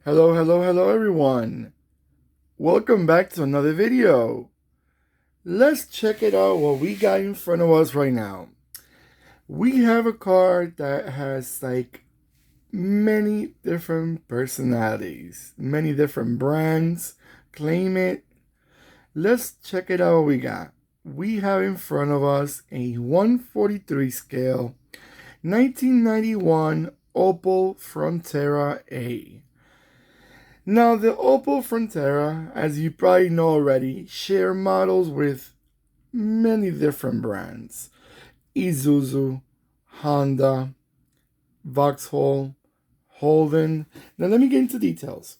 Hello, hello, hello everyone. Welcome back to another video. Let's check it out what we got in front of us right now. We have a car that has like many different personalities, many different brands. Claim it. Let's check it out what we got. We have in front of us a 143 scale 1991 Opel Frontera A. Now, the Opel Frontera, as you probably know already, share models with many different brands. Isuzu, Honda, Vauxhall, Holden. Now, let me get into details.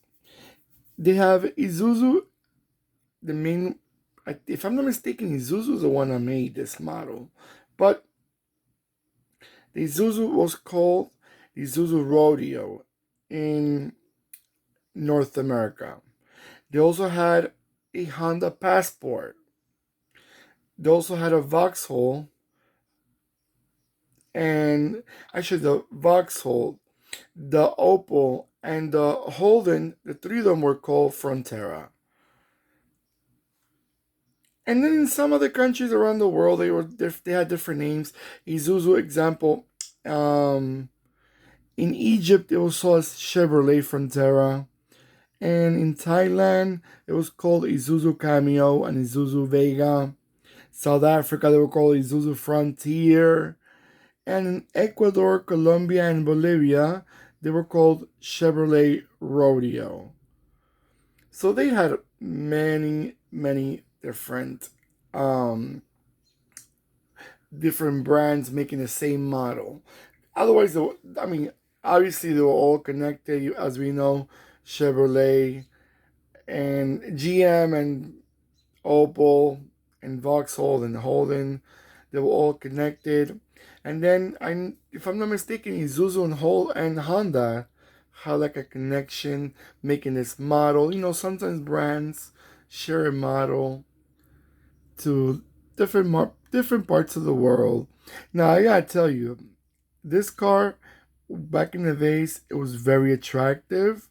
They have Isuzu, the main, if I'm not mistaken, Isuzu is the one that made this model. But the Isuzu was called the Isuzu Rodeo in North America. They also had a Honda Passport. They also had a Vauxhall, and actually the Vauxhall, the Opel, and the Holden. The three of them were called Frontera. And then in some other countries around the world, they had different names. Isuzu, example, um, in Egypt it was called Chevrolet Frontera, and in Thailand it was called Isuzu Cameo and Isuzu Vega. South Africa they were called Isuzu Frontier. And in Ecuador, Colombia, and Bolivia, they were called Chevrolet Rodeo. So they had many, many um, different brands making the same model. Otherwise, I mean, obviously they were all connected, as we know. Chevrolet and GM and Opel and Vauxhall and Holden, they were all connected. And then, if I'm not mistaken, Isuzu and Honda had like a connection making this model. Sometimes brands share a model to different parts of the world. Now, I gotta tell you, this car back in the days, it was very attractive.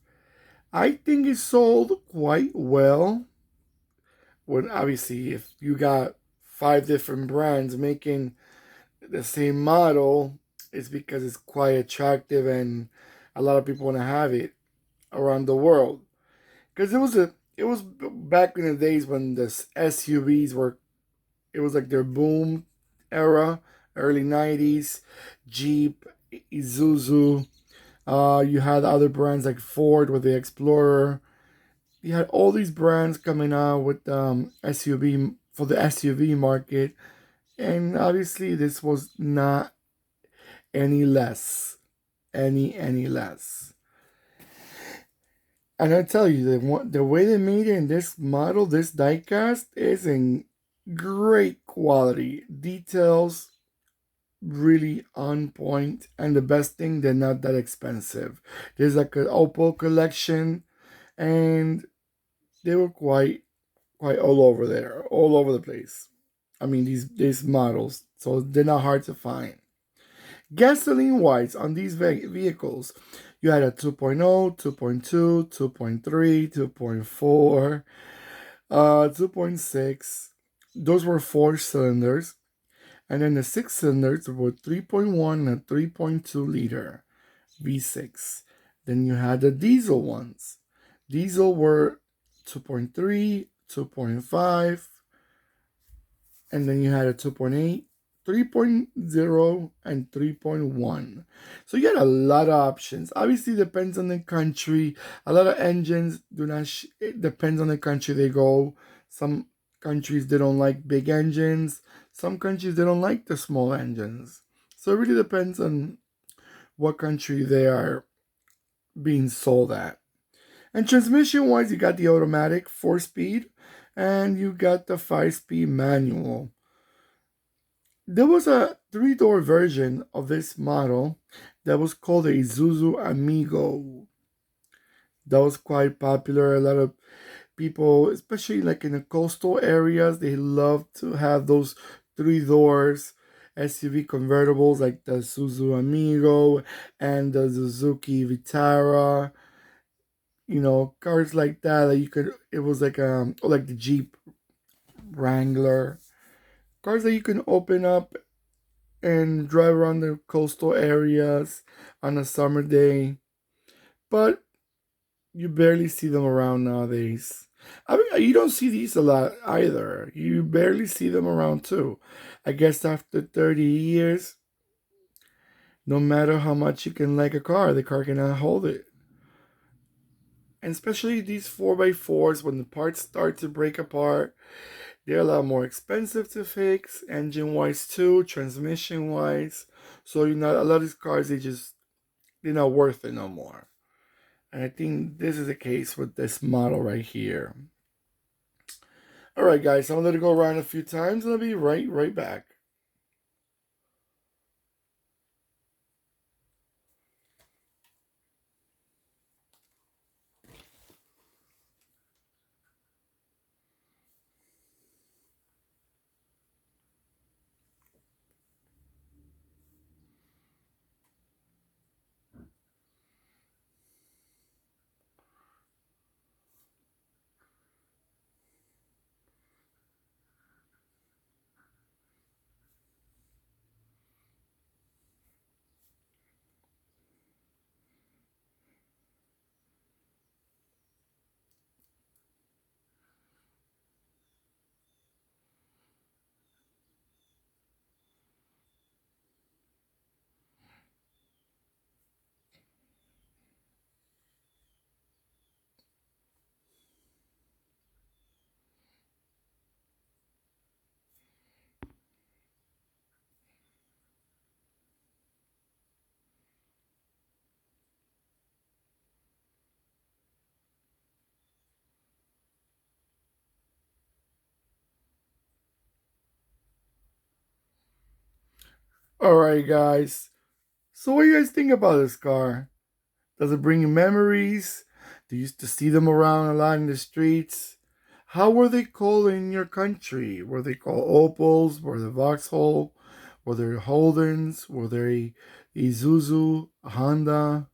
I think it sold quite well. When obviously, if you got five different brands making the same model, it's because it's quite attractive and a lot of people want to have it around the world. Because it was back in the days when the SUVs were, it was like their boom era, early 90s. Jeep, Isuzu, you had other brands like Ford with the Explorer. You had all these brands coming out with SUV for the SUV market, and obviously this was not any less, any less. And I tell you, the way they made it in this model, this diecast, is in great quality. Details really on point, and the best thing, they're not that expensive. There's like an Opel collection, and they were quite all over there, all over the place. I mean, these models, so they're not hard to find. Gasoline wise on these vehicles, you had a 2.0, 2.2, 2.3, 2.4, 2.6. Those were four cylinders. And then the six cylinders were 3.1 and 3.2 liter V6. Then you had the diesel ones. Diesel were 2.3, 2.5, and then you had a 2.8, 3.0, and 3.1. So you had a lot of options. Obviously, depends on the country. A lot of engines do not. It depends on the country they go. Some countries they don't like big engines. Some countries they don't like the small engines. So it really depends on what country they are being sold at. And transmission wise, you got the automatic 4 speed and you got the 5 speed manual. There was a three-door version of this model that was called a Isuzu Amigo. That was quite popular. A lot of people, especially like in the coastal areas, they love to have those three doors SUV convertibles like the Suzuki Amigo and the Suzuki Vitara. cars like that you could. It was like the Jeep Wrangler, cars that you can open up and drive around the coastal areas on a summer day. But you barely see them around nowadays. I mean, you don't see these a lot either. You barely see them around too. I guess after 30 years, no matter how much you can like a car, the car cannot hold it. And especially these 4x4s, when the parts start to break apart, they're a lot more expensive to fix, engine wise too, transmission wise. So a lot of these cars, they're not worth it no more. And I think this is the case with this model right here. All right, guys, I'm gonna let it go around a few times, and I'll be right back. All right, guys. So, what do you guys think about this car? Does it bring you memories? Do you used to see them around a lot in the streets? How were they called in your country? Were they called Opels? Were they Vauxhall? Were they Holdens? Were they Isuzu, Honda?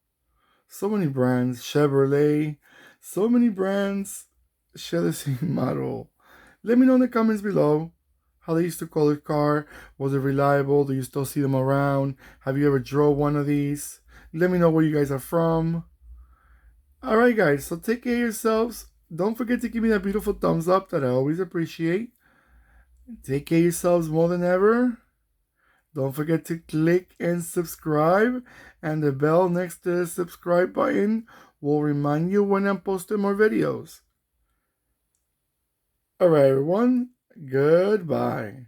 So many brands, Chevrolet, so many brands share the same model. Let me know in the comments below how they used to call a car. Was it reliable? Do you still see them around? Have you ever drove one of these? Let me know where you guys are from. Alright guys, so take care of yourselves. Don't forget to give me that beautiful thumbs up that I always appreciate. Take care of yourselves more than ever. Don't forget to click and subscribe, and the bell next to the subscribe button will remind you when I'm posting more videos. Alright everyone, goodbye.